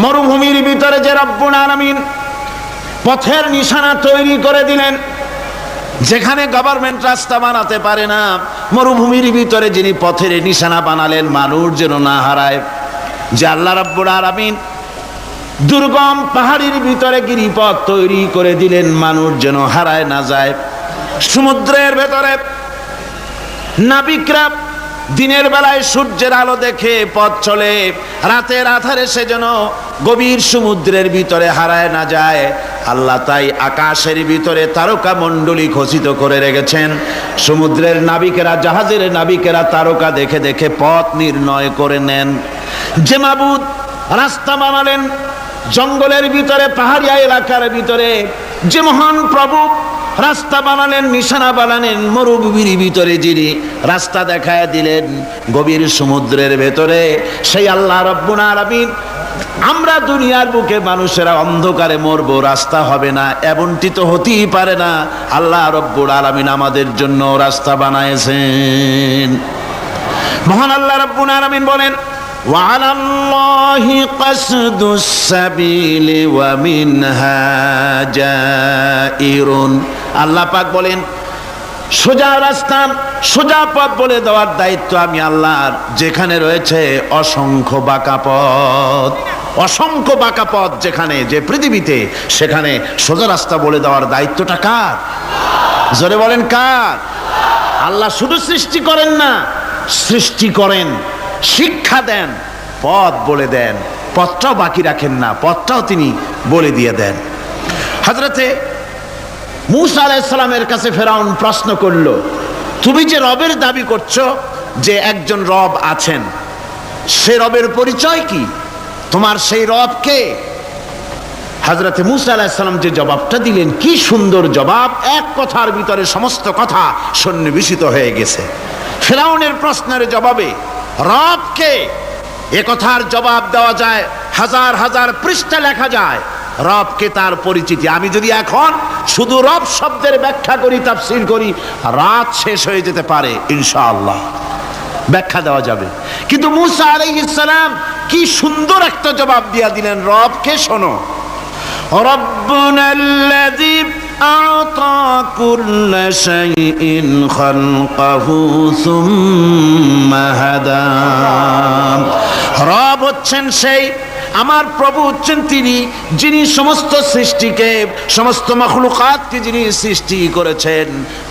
মরুভূমির ভিতরে যে রব্বুল আলামিন পথের নিশানা তৈরি করে দিলেন, যেখানে গভর্নমেন্ট রাস্তা বানাতে পারে না, মরুভূমির ভিতরে যিনি পথের নিশানা বানালেন মানুষ যেন না হারায়, যে আল্লাহ রাব্বুল আলামিন দুর্গম পাহাড়ের ভিতরে গিরিপথ তৈরি করে দিলেন মানুষ যেন হারায় না যায়। সমুদ্রের ভেতরে নাবিকরা দিনের বেলায় সূর্যের আলো দেখে পথ চলে, রাতের আধারে সে যেন গভীর সমুদ্রের ভিতরে হারায় না যায়। আল্লাহ তাই আকাশের ভিতরে তারকা মণ্ডলী খচিত করে রেখেছেন। সমুদ্রের নাবিকেরা, জাহাজের নাবিকেরা তারকা দেখে দেখে পথ নির্ণয় করে নেন। যে মাবুদ রাস্তা বানালেন জঙ্গলের ভিতরে, পাহাড়িয়া এলাকার ভিতরে, যে মহান প্রভু রাস্তা বানালেন, নিশানা বানালেন মরুভূমির ভিতরে, যিনি রাস্তা দেখায় দিলেন গভীর সমুদ্রের ভেতরে, সেই আল্লাহ রাব্বুল আলামিন আমরা দুনিয়ার বুকে মানুষেরা অন্ধকারে মরবো, রাস্তা হবে না, এমনটি তো হতেই পারে না। আল্লাহ রাব্বুল আলামিন আমাদের জন্য রাস্তা বানাইছেন। মহান আল্লাহ রাব্বুল আলামিন বলেন, وعلى الله قصد السبيل ومنها جائر। আল্লাহ পাক বলেন সোজা রাস্তা, সোজা পথ বলে দেওয়ার দায়িত্ব আমি আল্লাহর। যেখানে রয়েছে অসংখ্য বাঁকা পথ, অসংখ্য বাঁকা পথ যেখানে, যে পৃথিবীতে, সেখানে সোজা রাস্তা বলে দেওয়ার দায়িত্বটা কার? জোরে বলেন কার? আল্লাহ শুধু সৃষ্টি করেন না, সৃষ্টি করেন, শিক্ষা দেন, পথ বলে দেন, পথটাও বাকি রাখেন না, পথটাও তিনি বলে দিয়ে দেন। হযরতে মূসা আলাইহিস সালামের কাছে ফেরাউন প্রশ্ন করলো, তুমি যে রবের দাবি করছো, যে একজন রব আছেন, সে রবের পরিচয় কি? তোমার সেই রব কে? হযরতে মূসা আলাইহিস সালাম যে জবাবটা দিলেন, কি সুন্দর জবাব! এক কথার ভিতরে সমস্ত কথা সন্নিবেশিত হয়ে গেছে। ফেরাউনের প্রশ্নের জবাবে রব কে, এ কথার জবাব দেওয়া যায়, হাজার হাজার পৃষ্ঠা লেখা যায়। রবকে, তার পরিচিতি। আমি যদি এখন শুধু রব শব্দের ব্যাখ্যা করি, তাফসীর করি, রাত শেষ হয়ে যেতে পারে, ইনশাআল্লাহ ব্যাখ্যা দেওয়া যাবে। কিন্তু মূসা আলাইহিস সালাম কি সুন্দর একটা জবাব দিয়া দিলেন, রবকে শোনো। রব্বুনাল্লাযী আ'তা কুল্লা শাইইন খালকাহু সুম্মা হাদা। রব হচ্ছেন সেই, আমার প্রভু হচ্ছেন তিনি, যিনি সমস্ত সৃষ্টিকে, সমস্ত মাখলুকাতকে যিনি সৃষ্টি করেছেন,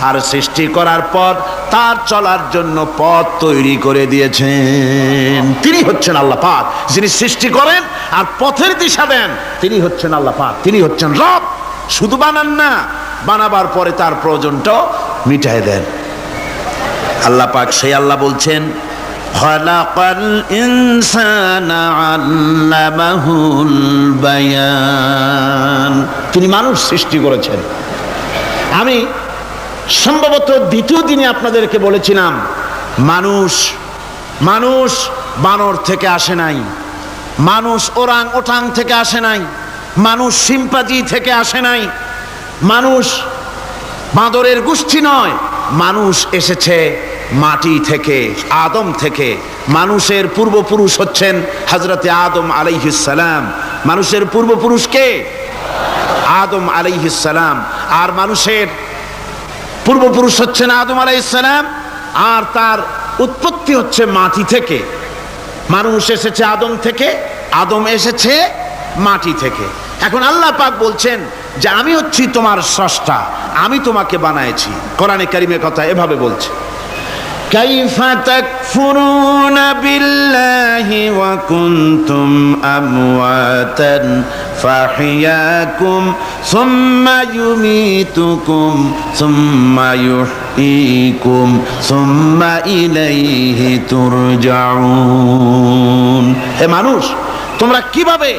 আর সৃষ্টি করার পর তার চলার জন্য পথ তৈরি করে দিয়েছেন। তিনি হচ্ছেন আল্লাহ পাক, যিনি সৃষ্টি করেন আর পথের দিশা দেন। তিনি হচ্ছেন আল্লাহ পাক, তিনি হচ্ছেন রব। শুধু বানান না, বানাবার পরে তার প্রয়োজনটাও মিটায় দেন। আল্লাহ পাক সেই আল্লাহ বলছেন, খালাকাল ইনসানা আল্লামাহুল বায়ান। তিনি মানুষ সৃষ্টি করেছেন। আমি সম্ভবত দ্বিতীয় দিনে আপনাদেরকে বলেছিলাম, মানুষ বানর থেকে আসে নাই, মানুষ ওরাং ওটাং থেকে আসে নাই, মানুষ শিম্পাঞ্জি থেকে আসে নাই, মানুষ বাঁদরের গোষ্ঠী নয়, মানুষ এসেছে মাটি থেকে, আদম থেকে। মানুষের পূর্বপুরুষ হচ্ছেন হযরতে আদম আলাইহিস সালাম। মানুষের পূর্বপুরুষ কে? আদম আলাইহিস সালাম। আর মানুষের পূর্বপুরুষ হচ্ছেন আদম আলাইহিস সালাম, আর তার উৎপত্তি হচ্ছে মাটি থেকে। মানুষ এসেছে আদম থেকে, আদম এসেছে মাটি থেকে। এখন আল্লাহ পাক বলছেন যে আমি হচ্ছি তোমার স্রষ্টা, আমি তোমাকে বানাইছি। কোরআনে কারীমের কথা এভাবে বলছে, কাইফা তাকফুরুনা বিল্লাহি ওয়া কুনতুম আমওয়াতান ফাহিয়াকুম সুম্মা ইউমীতুকুম সুম্মা ইউহয়ীকুম সুম্মা ইলাইহি তুরজাউন। হে মানুষ, তোমরা কিভাবে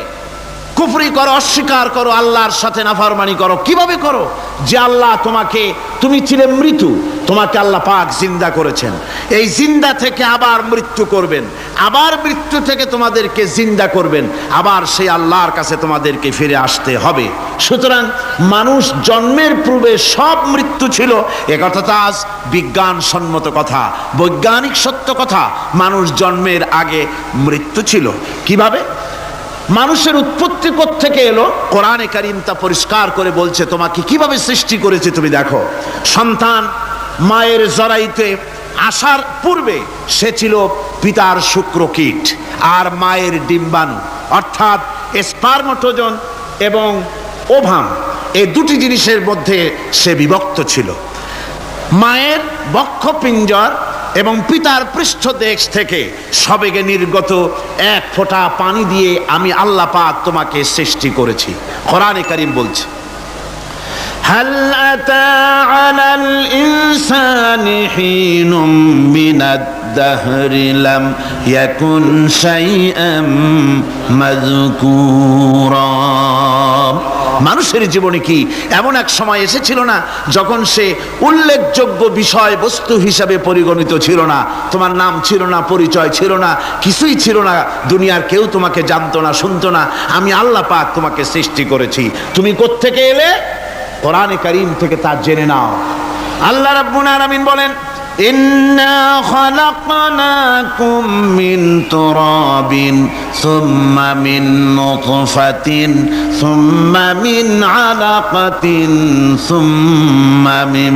কুফরি করো, অস্বীকার করো, আল্লাহর সাথে নাফরমানি করো? কিভাবে করো? যে আল্লাহ তোমাকে, তুমি ছিলে মৃত্যু, তোমাকে আল্লাহ পাক জিন্দা করেছেন, এই জিন্দা থেকে আবার মৃত্যু করবেন, আবার মৃত্যু থেকে তোমাদেরকে জিন্দা করবেন, আবার সেই আল্লাহর কাছে তোমাদেরকে ফিরে আসতে হবে। সুতরাং মানুষ জন্মের পূর্বে সব মৃত্যু ছিল, একথা তো আজ বিজ্ঞানসম্মত কথা, বৈজ্ঞানিক সত্য কথা। মানুষ জন্মের আগে মৃত্যু ছিল। কিভাবে? মানুষের উৎপত্তি থেকে এলো, কোরআনে কারীম তা পরিষ্কার করে বলছে। তোমাকে কিভাবে সৃষ্টি করেছে তুমি দেখো। সন্তান মায়ের জরায়ুতে আসার পূর্বে সে ছিল পিতার শুক্রকীট আর মায়ের ডিম্বাণু, অর্থাৎ স্পার্মটোজন এবং ওভাম, এই দুটি জিনিসের মধ্যে সে বিভক্ত ছিল। মায়ের বক্ষপিঞ্জর এবং পিতার পৃষ্ঠদেশ থেকে সবেগে নির্গত এক ফোঁটা পানি দিয়ে আমি আল্লাহ পাক তোমাকে সৃষ্টি করেছি। কোরআনে কারীম বলছে, হাল আতা আলাল ইনসানি হিনুম মিনাদ দাহরি লাম ইয়াকুন শাইআম মাযকুরা। মানুষের জীবনে কি এমন এক সময় এসেছিল না যখন সে উল্লেখযোগ্য বিষয় বস্তু হিসাবে পরিগণিত ছিল না? তোমার নাম ছিল না, পরিচয় ছিল না, কিছুই ছিল না, দুনিয়ার কেউ তোমাকে জানতো না, শুনতো না। আমি আল্লাহ পাক তোমাকে সৃষ্টি করেছি। তুমি কোত্থেকে এলে? কোরআনে কারীম থেকে তা জেনে নাও। আল্লাহ রাব্বুল আলামিন বলেন, ইন্না খালাকনাকুম মিন তুরাবিন সুম্মা মিন নুতফাতিন সুম্মা মিন আলাকাতিন সুম্মা মিন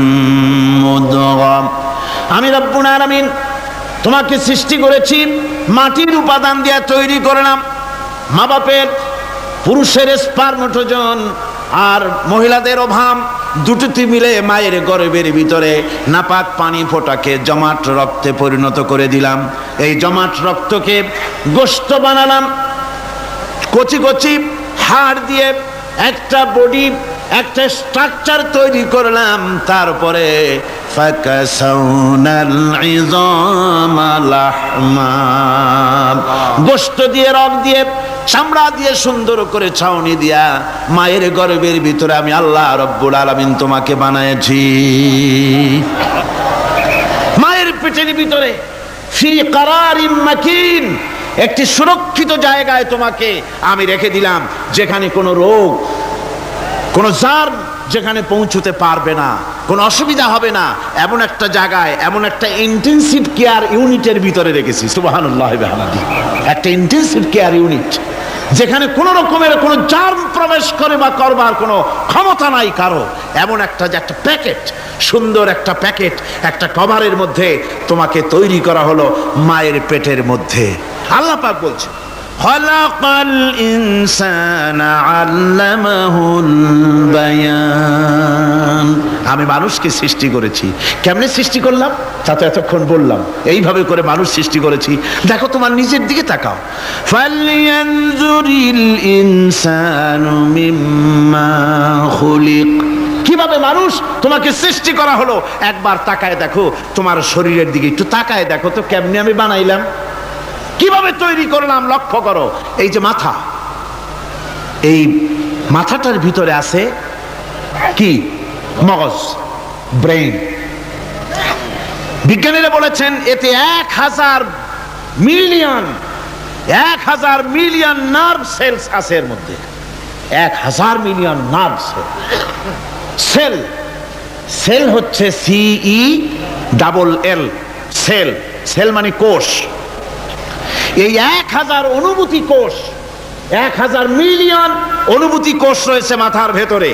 মুদগা। আমি রাব্বুল আলামিন তোমাকে সৃষ্টি করেছি, মাটির উপাদান দিয়ে তৈরি করলাম। মা বাপের, পুরুষের স্পার্মটোজন আর মহিলাদের ওভাম দুটোতে মিলে মায়ের গর্ভের ভিতরে নাপাক পানি ফোঁটাকে জমাট রক্তে পরিণত করে দিলাম। এই জমাট রক্তকে গোশত বানালাম, কচি কচি হাড় দিয়ে একটা বডি, একটা স্ট্রাকচার তৈরি করলাম। তারপরে ফাকাসাউনাল ইযামা লাহমা, গোশত দিয়ে, রক দিয়ে, চামড়া দিয়ে সুন্দর করে ছাউনি দিয়া মায়ের গর্ভের ভিতরে আমি আল্লাহ রব্বুল আলামিন তোমাকে বানাইছি। মায়ের পেটের ভিতরে ফি কারারিম মাকিন, একটি সুরক্ষিত জায়গায় তোমাকে আমি রেখে দিলাম, যেখানে কোনো রোগ, কোনো জার্ম যেখানে পৌঁছতে পারবে না, কোনো অসুবিধা হবে না, এমন একটা জায়গায়, এমন একটা ইন্টেনসিভ কেয়ার ইউনিটের ভিতরে রেখেছি। সুবহানাল্লাহ ওয়া বিহামদিহি। একটা ইন্টেনসিভ কেয়ার ইউনিট যেখানে কোনো রকমের কোনো জার্ম প্রবেশ করে বা করবার কোনো ক্ষমতা নাই কারো, এমন একটা যে একটা প্যাকেট, সুন্দর একটা প্যাকেট, একটা কভারের মধ্যে তোমাকে তৈরি করা হলো মায়ের পেটের মধ্যে। আল্লাহ পাক বলছে, খালাকাল ইনসানা আল্লামাহুল বায়ান। আমি মানুষকে সৃষ্টি করেছি। কেমনে সৃষ্টি করলাম তা তো এতক্ষণ বললাম। এইভাবে করে মানুষ সৃষ্টি করেছি। দেখো, তোমার নিজের দিকে তাকাও। ফালয়ানজুরিল ইনসানু মিম্মা খুলিক। কিভাবে মানুষ তোমাকে সৃষ্টি করা হলো একবার তাকায় দেখো, তোমার শরীরের দিকে একটু তাকায় দেখো তো কেমনে আমি বানাইলাম, কিভাবে তৈরি করলাম। লক্ষ্য করো, এই যে মাথা, এই মাথাটার ভিতরে আছে কি? মগজ, ব্রেইন। বিজ্ঞানীরা বলেছেন এতে 1000 মিলিয়ন নার্ভ সেলস আছে এর মধ্যে। 1000 মিলিয়ন নার্ভ সেল। সেল হচ্ছে CELL, সেল। সেল মানে কোষ। এই 1000 অনুভূতি কোষ, 1000 মিলিয়ন অনুভূতি কোষ রয়েছে মাথার ভেতরে।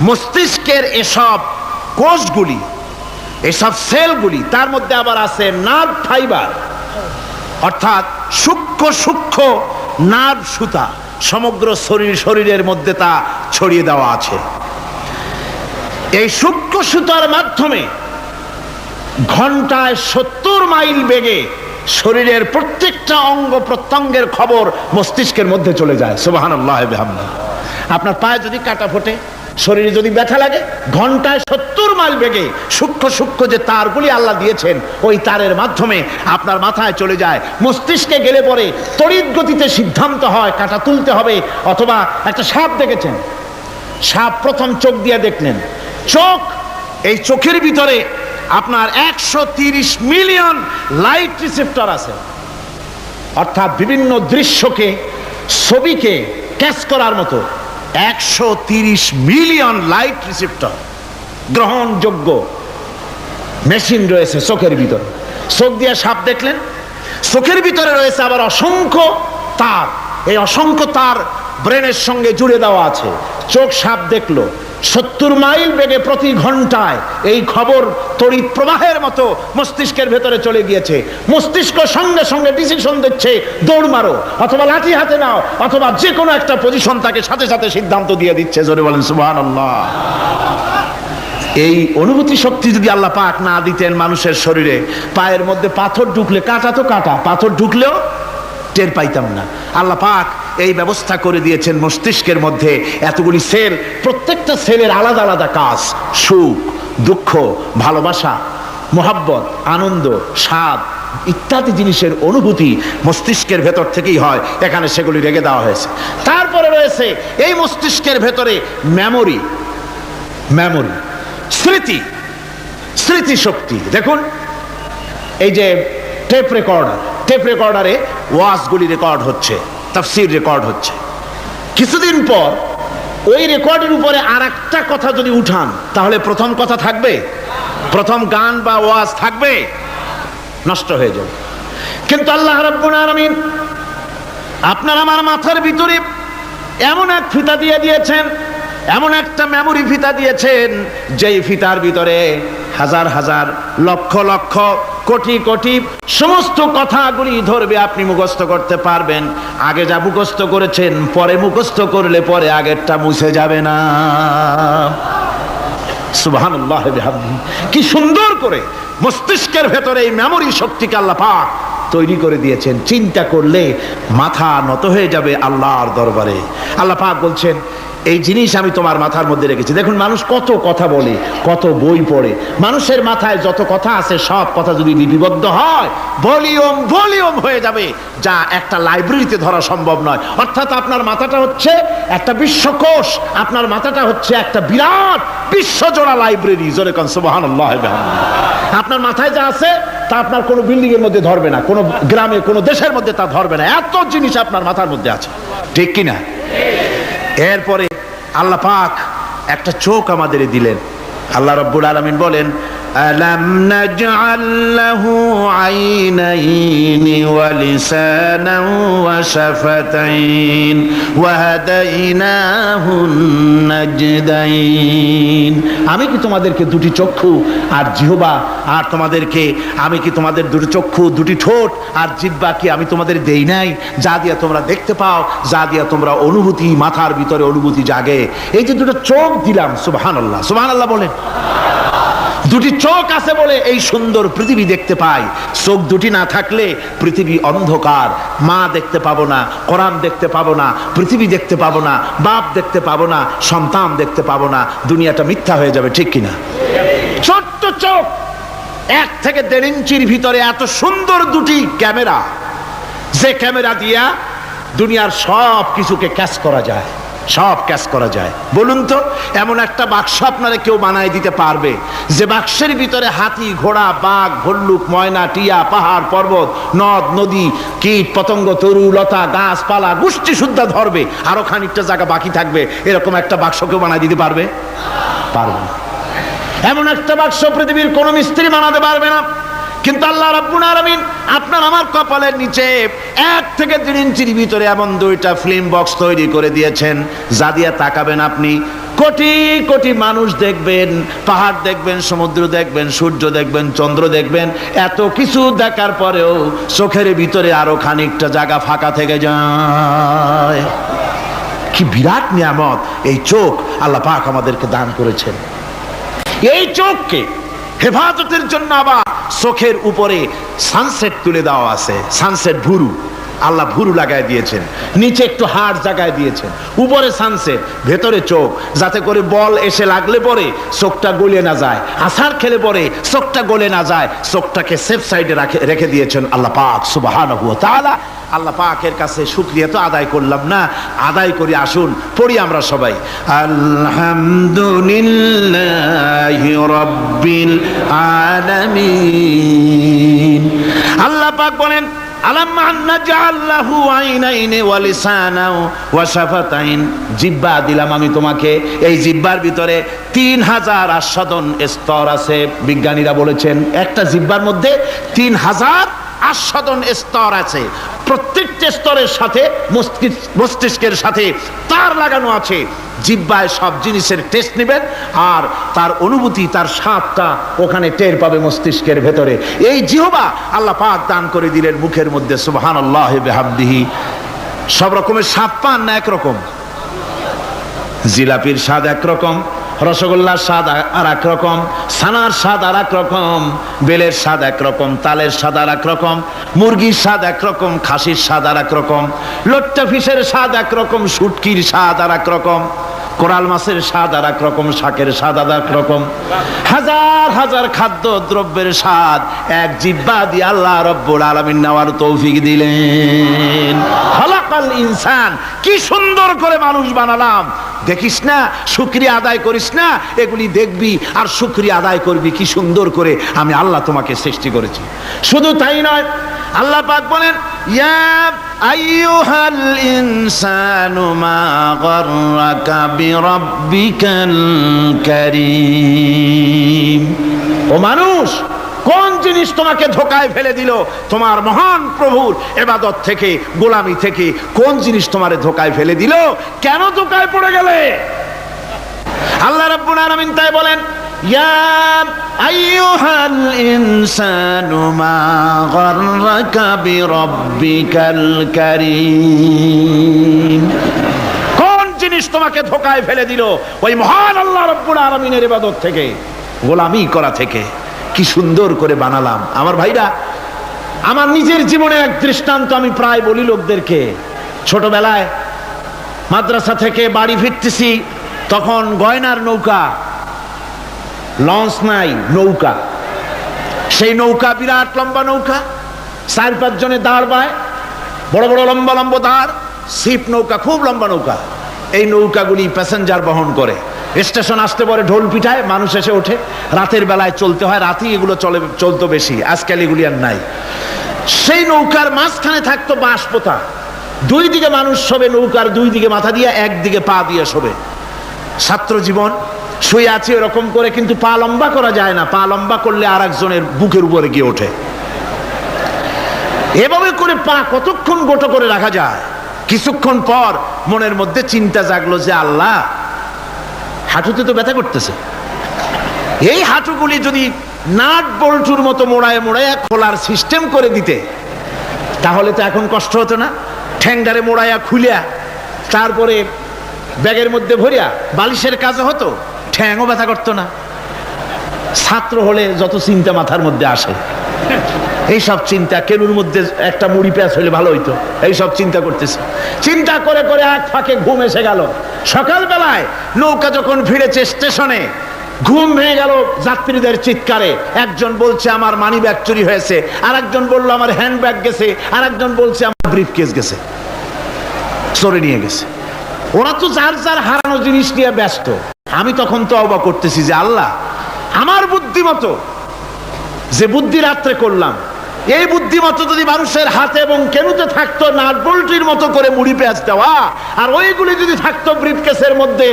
মস্তিষ্কের এসব কোষগুলি, এসব সেলগুলি, তার মধ্যে আবার আছে নার্ভ ফাইবার, অর্থাৎ সূক্ষ্ম সূক্ষ্ম নার্ভ সুতা। সমগ্র শরীরের মধ্যে তা ছড়িয়ে দেওয়া আছে। এই সূক্ষ্ম সুতার মাধ্যমে ঘন্টায় 70 মাইল বেগে শরীরের প্রত্যেকটা অঙ্গ প্রত্যঙ্গের খবর মস্তিষ্কের মধ্যে চলে যায়। সুবহানাল্লাহ ওয়া বিহামদিহি। আপনার পায়ে যদি কাটা ফোটে, শরীরে যদি ব্যথা লাগে, ঘন্টায় 70 মাইল বেগে সূক্ষ্ম সূক্ষ্ম যে তারগুলি আল্লাহ দিয়েছেন, ওই তারের মাধ্যমে আপনার মাথায় চলে যায়। মস্তিষ্কে গেলে পরে তড়িৎ গতিতে সিদ্ধান্ত হয় কাটা তুলতে হবে। অথবা একটা সাপ দেখেছেন, সাপ প্রথম চোখ দিয়ে দেখলেন, চোখ, এই চোখের ভিতরে আপনার 130 মিলিয়ন লাইট রিসেপ্টর আছে, অর্থাৎ বিভিন্ন দৃশ্যকে, ছবিকে ক্যাচ করার মতো 130 মিলিয়ন লাইট রিসেপ্টর গ্রহণযোগ্য মেশিন রয়েছে চোখের ভিতরে। চোখ দিয়ে সাপ দেখলেন, চোখের ভিতরে রয়েছে আবার অসংখ্য তার, এই অসংখ্য তার ব্রেনের সঙ্গে জুড়ে দেওয়া আছে। চোখ সাপ দেখলো, 70 মাইল বেগে প্রতি ঘন্টায় এই খবর তড়িৎ প্রবাহের মতো মস্তিষ্কের ভেতরে চলে গিয়েছে। মস্তিষ্ক সঙ্গে সঙ্গে ডিসিশন দিচ্ছে, দৌড় মারো, অথবা লাঠি হাতে নাও, অথবা যে কোনো একটা পজিশন তাকে সাথে সাথে সিদ্ধান্ত দিয়ে দিচ্ছে। জোরে বলেন সুবহানাল্লাহ। এই অনুভূতি শক্তি যদি আল্লাহ পাক না দিতেন মানুষের শরীরে, পায়ের মধ্যে পাথর ঢুকলে, কাঁটা তো কাঁটা, পাথর ঢুকলেও টের পাইতাম না। আল্লাহ পাক এই ব্যবস্থা করে দিয়েছেন মস্তিষ্কের মধ্যে এতগুলি সেল, প্রত্যেকটা সেলের আলাদা আলাদা কাজ। সুখ, দুঃখ, ভালোবাসা, মোহাব্বত, আনন্দ, স্বাদ ইত্যাদি জিনিসের অনুভূতি মস্তিষ্কের ভেতর থেকেই হয়। এখানে সেগুলি রেখে দেওয়া হয়েছে। তারপরে রয়েছে এই মস্তিষ্কের ভেতরে মেমোরি, স্মৃতি, স্মৃতি শক্তি। দেখুন এই যে টেপ রেকর্ডারে ওয়াজগুলি রেকর্ড হচ্ছে, তাফসীর রেকর্ড হচ্ছে। কিছুদিন পর ওই রেকর্ডের উপরে আর একটা কথা যদি উঠান, তাহলে প্রথম কথা থাকবে? প্রথম গান বা ওয়াজ থাকবে? নষ্ট হয়ে যাবে। কিন্তু আল্লাহ রাব্বুল আলামিন আপনার আমার মাথার ভিতরে এমন এক ফিতা দিয়ে দিয়েছেন, এমন একটা মেমোরি ফিতা দিয়েছেন, যেই ফিতার ভিতরে হাজার হাজার, লক্ষ লক্ষ, কোটি কোটি সমস্ত কথাগুলি ধরবে, আপনি মুখস্থ করতে পারবেন। আগে যা মুখস্থ করেছেন, পরে মুখস্থ করলে পরে আগেরটা মুছে যাবে না। সুবহানাল্লাহ বিহামদিহি। কি সুন্দর করে মস্তিষ্কের ভেতরে এই মেমোরি শক্তিকে আল্লাহ পাক তৈরি করে দিয়েছেন। চিন্তা করলে মাথা নত হয়ে যাবে আল্লাহর দরবারে। আল্লাহ পাক বলছেন, এই জিনিস আমি তোমার মাথার মধ্যে রেখেছি। দেখুন মানুষ কত কথা বলে, কত বই পড়ে, মানুষের মাথায় যত কথা আছে সব কথা যদি লিপিবদ্ধ হয়, ভলিউম হয়ে যাবে, যা একটা লাইব্রেরিতে ধরা সম্ভব নয়। অর্থাৎ আপনার মাথাটা হচ্ছে একটা বিশ্বকোষ, আপনার মাথাটা হচ্ছে একটা বিরাট বিশ্বজোড়া লাইব্রেরি। জোরে কোন সুবহানাল্লাহ। আপনার মাথায় যা আছে তা আপনার কোনো বিল্ডিং এর মধ্যে ধরবে না, কোনো গ্রামে, কোনো দেশের মধ্যে তা ধরবে না। এত জিনিস আপনার মাথার মধ্যে আছে, ঠিক কিনা? এরপরে আল্লাহ পাক একটা চোখ আমাদের দিলেন। আল্লাহ রাব্বুল আলামিন বলেন, আলাম নাজআল লাহু আইনাইনি ওয়া লিসানান ওয়া শাফাতাইন ওয়া হাদাইনাহুন নাজদাইন। আমি কি তোমাদেরকে দুটি চক্ষু আর জিহ্বা, আর তোমাদেরকে আমি কি তোমাদের দুটি চক্ষু, দুটি ঠোঁট আর জিহ্বা কি আমি তোমাদের দেই নাই, যা দিয়া তোমরা দেখতে পাও, যা দিয়া তোমরা অনুভূতি, মাথার ভিতরে অনুভূতি জাগে। এই যে দুটো চোখ দিলাম, সুবহানাল্লাহ, সুবহানাল্লাহ বলেন। দুটি চোখ আছে বলে এই সুন্দর পৃথিবী দেখতে পাই। চোখ দুটি না থাকলে পৃথিবী অন্ধকার, মা দেখতে পাবো না, কোরআন দেখতে পাবো না, পৃথিবী দেখতে পাবো না, বাপ দেখতে পাবো না, সন্তান দেখতে পাবো না, দুনিয়াটা মিথ্যা হয়ে যাবে, ঠিক কিনা? ছোট্ট চোখ, 1 থেকে 1.5 ইঞ্চির ভিতরে এত সুন্দর দুটি ক্যামেরা, যে ক্যামেরা দিয়া দুনিয়ার সব কিছুকে ক্যাচ করা যায়, সব ক্যাচ করা যায়। বলুন তো, এমন একটা বাক্স আপনারা কেউ বানাই দিতে পারবে যে বাক্সের ভিতরে হাতি, ঘোড়া, বাঘ, ভল্লুক, ময়না, টিয়া, পাহাড়, পর্বত, নদ, নদী, কীট, পতঙ্গ, তরু, লতা, গাছপালা, গোষ্ঠী সুদ্ধা ধরবে, আরো খানিকটা জায়গা বাকি থাকবে, এরকম একটা বাক্স কেউ বানাই দিতে পারবে? পারবে না। এমন একটা বাক্স পৃথিবীর কোন মিস্ত্রি বানাতে পারবে না। কিন্তু আল্লাহ রাব্বুল আলামিন আপনার আমার কপালের নিচে 1 থেকে 1.5 ইঞ্চির ভিতরে এমন 2টা ফিল্ম বক্স তৈরি করে দিয়েছেন, যা দিয়ে তাকাবেন আপনি কোটি কোটি মানুষ দেখবেন, পাহাড় দেখবেন, সমুদ্র দেখবেন, সূর্য দেখবেন, চন্দ্র দেখবেন। এত কিছু দেখার পরেও চোখের ভিতরে আরো খানিকটা জায়গা ফাঁকা থেকে যায়। কি বিরাট নিয়ামত এই চোখ আল্লাহ পাক আমাদেরকে দান করেছেন। এই চোখকে হেফাজতের জন্য আবার চোখের উপরে সানসেট তুলে দেওয়া আছে। সানসেট ভুরু, আল্লাহ ভুরু লাগায় দিয়েছেন, নিচে একটু হাড় জায়গায় দিয়েছেন, উপরে সানসেট, ভেতরে চোখ, যাতে করে বল এসে লাগলে পরে চোখটা গলে না যায়, আছাড় খেলে পরে চোখটা গলে না যায়, চোখটাকে সেফ সাইডে রেখে দিয়েছেন আল্লাহ পাক সুবহানাহু ওয়া তাআলা। আল্লাহ পাকের কাছে শুকরিয়া তো আদায় করলাম না, আদায় করি। আসুন পড়ি আমরা সবাই, আলহামদুলিল্লাহি রাব্বিল আলামিন। আল্লাহ পাক বলেন, আলাম নাজআল লাহু আইনাইনি ওয়া লিসানান ওয়া শাফাতাইন। জিহ্বা দিলাম আমি তোমাকে, এই জিহ্বার ভিতরে 3000 আস্বাদন স্তর আছে। বিজ্ঞানীরা বলেছেন একটা জিহ্বার মধ্যে 3000 আস্বাদন স্তর আছে, প্রত্যেকটা স্তরের সাথে মস্তিষ্কের সাথে তার লাগানো আছে। জিহ্বায় সব জিনিসের টেস্ট নেবেন আর তার অনুভূতি, তার স্বাদটা ওখানে টের পাবে মস্তিষ্কের ভেতরে। এই জিহ্বা আল্লাহ পাক দান করে দিলেন মুখের মধ্যে। সুবহানাল্লাহি বিহামদিহি। সব রকমের স্বাদ পান না একরকম? জিলাপির স্বাদ একরকম, রসগোল্লার স্বাদ আর এক রকম, ছানার স্বাদ আর এক রকম, বেলের স্বাদ একরকম, তালের স্বাদ আর এক রকম, মুরগির স্বাদ একরকম, খাসির স্বাদ আর এক রকম, লোট্টা ফিশের স্বাদ একরকম, শুটকির স্বাদ আর এক রকম, কোরাল মাছের স্বাদ আর এক রকম, শাকের স্বাদ আর এক রকম। হাজার হাজার খাদ্য দ্রব্যের স্বাদ এক জিহ্বা দিয়ে আল্লাহ রব্বুল আলামিন নেওয়ার তৌফিক দিলেন। খালাকাল ইনসান, কি সুন্দর করে মানুষ বানালাম। দেখিস না, শুকরিয়া আদায় করিস না, এগুলি দেখবি আর শুকরিয়া আদায় করবি কি সুন্দর করে আমি আল্লাহ তোমাকে সৃষ্টি করেছি। শুধু তাই নয়, আল্লাহ পাক বলেন ইয়া আইয়ুহাল ইনসানু মা গাররাকা বিরাব্বিকাল কারীম। ও মানুষ, কোন জিনিস তোমাকে ধোঁকায় ফেলে দিল তোমার মহান প্রভুর ইবাদত থেকে, গোলামি থেকে? কোন জিনিস তোমারে ধোঁকায় ফেলে দিল? কেন ধোঁকায় পড়ে গেলে? আল্লাহ রাব্বুল আলামিন তাই বলেন ইয়া আইয়ুহাল ইনসানু মা গাররাকা বিরাব্বিকাল কারীম। কোন জিনিস তোমাকে ধোঁকায় ফেলে দিল ওই মহান আল্লাহ রাব্বুল আলামিনের ইবাদত থেকে, গোলামি করা থেকে? কি সুন্দর করে বানালাম। আমার ভাইরা, আমার নিজের জীবনে এক দৃষ্টান্ত আমি প্রায় বলি লোকদেরকে। ছোটবেলায় মাদ্রাসা থেকে বাড়ি ফিরতেছি, তখন গয়নার নৌকা, লঞ্চ নাই, নৌকা। সেই নৌকা বিরাট লম্বা নৌকা, 4-5 জনে দাঁড় বায়, বড় বড় লম্বা লম্বা দাঁড়, ছিপ নৌকা, খুব লম্বা নৌকা। এই নৌকাগুলি প্যাসেঞ্জার বহন করে। স্টেশন আসতে পরে ঢোল পিঠায়, মানুষ এসে ওঠে। রাতের বেলায় চলতে হয়, রাতেই এগুলো চলতো বেশি, আজকাল এগুলি আর নাই। সেই নৌকার মাঝখানে থাকতো বাঁশ পোতা, 2 দিকে মানুষ শোবে, নৌকার 2 দিকে মাথা দিয়ে, একদিকে পা দিয়ে শোবে। ছাত্র জীবন, শুয়ে আছে এরকম করে, কিন্তু পা লম্বা করা যায় না, পা লম্বা করলে আর একজনের বুকের উপরে গিয়ে ওঠে। এভাবে করে পা কতক্ষণ গোটো করে রাখা যায়? কিছুক্ষণ পর মনের মধ্যে চিন্তা জাগলো যে আল্লাহ, হাঁটুতে তো ব্যথা করতেছে, এই হাঁটুগুলি যদি নাট বল্টুর মতো মোড়ায় মোড়ায় খোলার সিস্টেম করে দিতে, তাহলে তো এখন কষ্ট হতো না। ঠ্যাংডারে মোড়ায়া খুলিয়া তারপরে ব্যাগের মধ্যে ভরিয়া বালিশের কাজও হতো, ঠ্যাংও ব্যথা করতো না। ছাত্র হলে যত চিন্তা মাথার মধ্যে আসে, এইসব চিন্তা, কেনুর মধ্যে একটা মুড়ি পেঁয়াজ হলে ভালো হইতো, এইসব চিন্তা করতেছে। চিন্তা করে করে এক ফাঁকে ঘুম এসে গেল। সকালবেলায় নৌকা যখন ফিরেছে স্টেশনে, ঘুম ভেঙে গেল যাত্রীদের চিৎকারে। একজন বলছে আমার মানি ব্যাগ চুরি হয়েছে, আর একজন বললো আমার হ্যান্ড ব্যাগ গেছে, আর একজন বলছে আমার ব্রিফ কেস গেছে, চোরে নিয়ে গেছে। ওরা তো যার যার হারানো জিনিস নিয়ে ব্যস্ত। আমি তখন তো অবাক করতেছি যে আল্লাহ, আমার বুদ্ধিমতো যে বুদ্ধি রাত্রে করলাম, এই বুদ্ধিমতো যদি মানুষের হাতে এবং কেনুতে থাকতো নাট বল্টুর মতো করে মুড়ি পেঁয়াজ দেওয়া, আর ওইগুলি যদি থাকতো ব্রিফকেসের মধ্যে,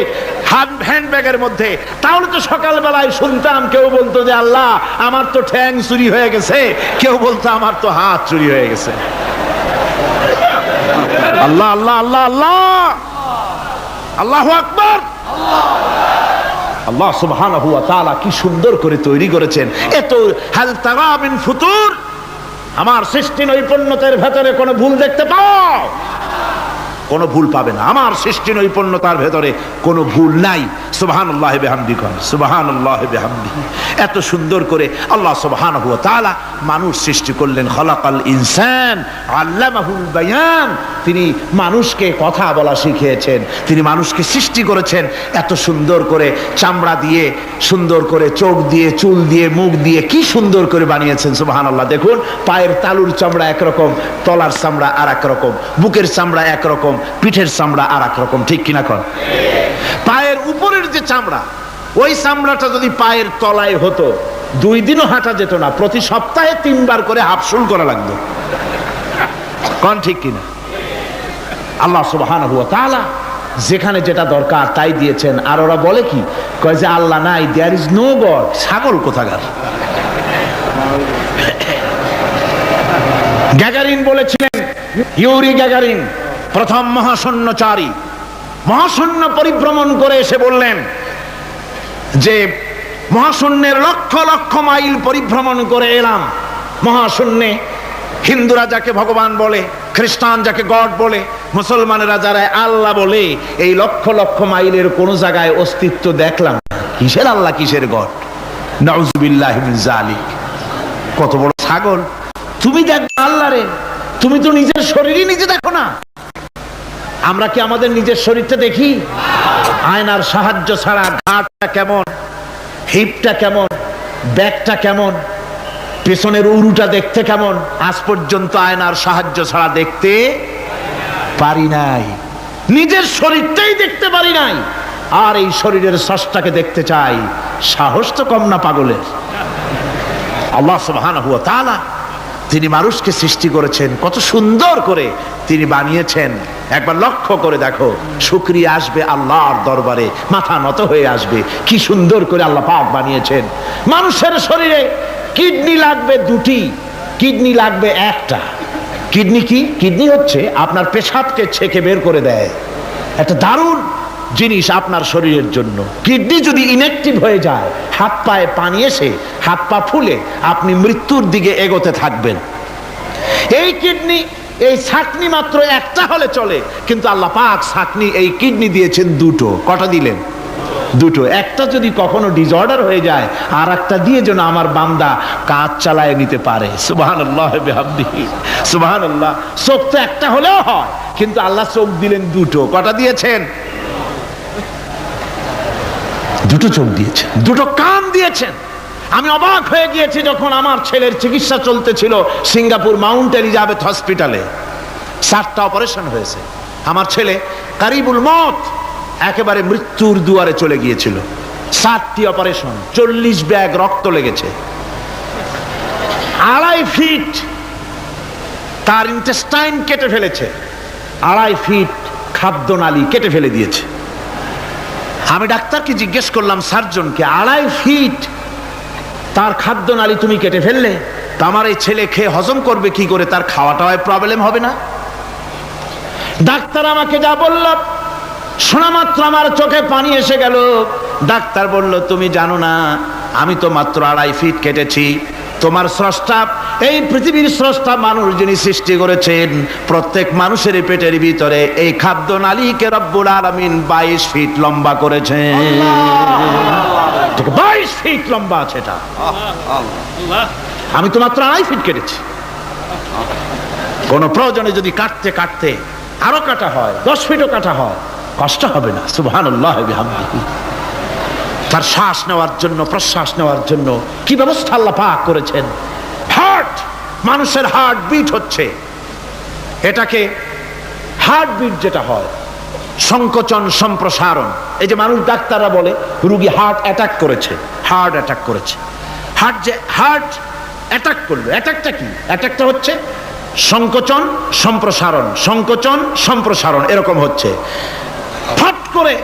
হ্যান্ডব্যাগের মধ্যে, তাহলে তো সকালবেলায় শুনতাম কেউ বলতো যে আল্লাহ আমার তো ঠ্যাং চুরি হয়ে গেছে, কেউ বলতো আমার তো হাত চুরি হয়ে গেছে। আল্লাহ আল্লাহ আল্লাহ আল্লাহ, আল্লাহু আকবার। আল্লাহ সুবহানাহু ওয়া তাআলা কি সুন্দর করে তৈরি করেছেন। এত হাল তারা মিন ফুতুর, আমার সৃষ্টি নৈপুণ্যতার ভেতরে কোনো ভুল দেখতে পাও? কোনো ভুল পাবে না। আমার সৃষ্টি নৈপুণ্যতার ভেতরে কোনো ভুল নাই। সুবহানাল্লাহি বিহামদিহি, সুবহানাল্লাহি বিহামদিহি। এত সুন্দর করে আল্লাহ সুবহানাহু ওয়া তাআলা মানুষ সৃষ্টি করলেন। খালাকাল ইনসান আল্লামাহুল বায়ান। তিনি মানুষকে কথা বলা শিখিয়েছেন, তিনি মানুষকে সৃষ্টি করেছেন এত সুন্দর করে, চামড়া দিয়ে, সুন্দর করে চোখ দিয়ে, চুল দিয়ে, মুখ দিয়ে, কি সুন্দর করে বানিয়েছেন। সুবহানাল্লাহ। দেখুন, পায়ের তালুর চামড়া একরকম, তলার চামড়া আর এক রকম, বুকের চামড়া একরকম, পিঠের চামড়া আর এক রকম, ঠিক কিনা কর? পায়ের উপরের যে চামড়া, ওই চামড়াটা যদি পায়ের তলায় হতো, 2 দিনও হাঁটা যেত না, প্রতি সপ্তাহে 3 বার করে হাফসুল করা লাগতো। কোন ঠিক কিনা? আল্লাহ সুবহানাহু ওয়া তাআলা যেখানে যেটা দরকার তাই দিয়েছেন। আর ওরা বলে কি, কয় যে আল্লাহ নাই, দেয়ার ইজ নো গড। ছাগল কোথাকার। গ্যাগারিন বলেছিলেন, ইউরি গ্যাগারিন প্রথম মহাশূন্যচারী, মহাশূন্য পরিভ্রমণ করে এসে বললেন যে মহাশূন্যের লক্ষ লক্ষ মাইল পরিভ্রমণ করে এলাম, মহাশূন্যে হিন্দুরা যাকে ভগবান বলে, খ্রিস্টান যাকে গড বলে, মুসলমানেরা যারা আল্লাহ বলে, এই লক্ষ লক্ষ মাইলের কোন জায়গায় অস্তিত্ব দেখলাম। কিসের আল্লাহ, কিসের গড? নাউজুবিল্লাহি মিন যালিক। কত বড় ছাগল! তুমি দেখো আল্লাহ রে, তুমি তো নিজের শরীরই নিজে দেখো না। আমরা কি আমাদের নিজের শরীরটা দেখি? আয়নার সাহায্য ছাড়া ঘাটটা কেমন, হিপটা কেমন, ব্যাকটা কেমন, পেছনের উরুটা দেখতে কেমন, আজ পর্যন্ত আয়নার সাহায্য ছাড়া দেখতে পারি নাই। নিজের শরীরটাই দেখতে পারি নাই, আর এই শরীরের স্রষ্টাকে দেখতে চাই। সাহস তো কম না পাগলের। আল্লাহ সুবহানাহু ওয়া তাআলা তিনি মানুষকে সৃষ্টি করেছেন, কত সুন্দর করে তিনি বানিয়েছেন। একবার লক্ষ্য করে দেখো, শুকরিয়া আসবে আল্লাহর দরবারে, মাথা নত হয়ে আসবে। কি সুন্দর করে আল্লাহ পাক বানিয়েছেন। মানুষের শরীরে কিডনি লাগবে দুটি, কিডনি লাগবে একটা। কিডনি কি? কিডনি হচ্ছে আপনার পেশাবকে ছেঁকে বের করে দেয়, একটা দারুণ জিনিস আপনার শরীরের জন্য। কিডনি যদি ইনঅ্যাক্টিভ হয়ে যায়, হাত পায়ে পানি এসে হাত পা ফুলে আপনি মৃত্যুর দিকে এগোতে থাকবেন। এই কিডনি, এই ছাকনি মাত্র একটা হলে চলে, কিন্তু আল্লাহ পাক ছাকনি এই কিডনি দিয়েছেন দুটো। কটা দিলেন? দুটো। একটা যদি কখনো ডিসঅর্ডার হয়ে যায়, আর একটা দিয়ে যেন আমার বান্দা কাজ চালায় নিতে পারে। সুবহানাল্লাহ বিহামদিহি, সুবহানাল্লাহ। চোখ তো একটা হলেও হয়, কিন্তু আল্লাহ চোখ দিলেন দুটো। কটা দিয়েছেন? দুটো চোখ দিয়েছেন, দুটো কান দিয়েছেন। আমি অবাক হয়ে গিয়েছি যখন আমার ছেলের চিকিৎসা চলতেছিল সিঙ্গাপুর মাউন্ট এলিজাবেথ হসপিটালে। 7টা অপারেশন হয়েছে। আমার ছেলে কারিবুল মত, একেবারে মৃত্যুর দুয়ারে চলে গিয়েছিল। 7টি অপারেশন, 40 ব্যাগ রক্ত লেগেছে। 2.5 ফিট তার ইন্টেস্টাইন কেটে ফেলেছে, 2.5 ফিট খাদ্যনালী কেটে ফেলে দিয়েছে। আমি ডাক্তারকে জিজ্ঞেস করলাম, সার্জনকে, 2.5 ফিট তার খাদ্যনালী তুমি কেটে ফেললে, তা আমার এই ছেলে খেয়ে হজম করবে কি করে? তার খাওয়াটায় প্রবলেম হবে না? ডাক্তার আমাকে যা বলল, শোনা মাত্র আমার চোখে পানি এসে গেল। ডাক্তার বলল, তুমি জানো না, আমি তো মাত্র 2.5 ফিট কেটেছি। তোমার স্রষ্টা, এই পৃথিবীর স্রষ্টা মানুষ যিনি সৃষ্টি করেছেন, প্রত্যেক মানুষের পেটের ভিতরে এই খাদ্য নালীকে রব্বুল আলামিন 22 ফিট লম্বা করেছেন। 22 ফিট লম্বা আছে এটা। আমি তো মাত্র 2.5 ফিট কেটেছি। কোন প্রয়োজনে যদি কাটতে কাটতে আরো কাটা হয়, 10 ফিটও কাটা হয়, কষ্ট হবে না। সুবহানাল্লাহ বিহামদিহি। তার শ্বাস নেওয়ার জন্য, প্রশ্বাস নেওয়ার জন্য কি ব্যবস্থা আল্লাহ পাক করেছেন। হার্ট, মানুষের হার্ট বিট হচ্ছে, এটাকে হার্ট বিট যেটা হয়, সংকোচন সম্প্রসারণ। এই যে মানুষ, ডাক্তাররা বলে রোগী হার্ট অ্যাটাক করেছে, হার্ট অ্যাটাক করেছে। হার্ট অ্যাটাক করলো, অ্যাটাকটা কি? অ্যাটাকটা হচ্ছে সংকোচন সম্প্রসারণ, সংকোচন সম্প্রসারণ, এরকম হচ্ছে। ফট করে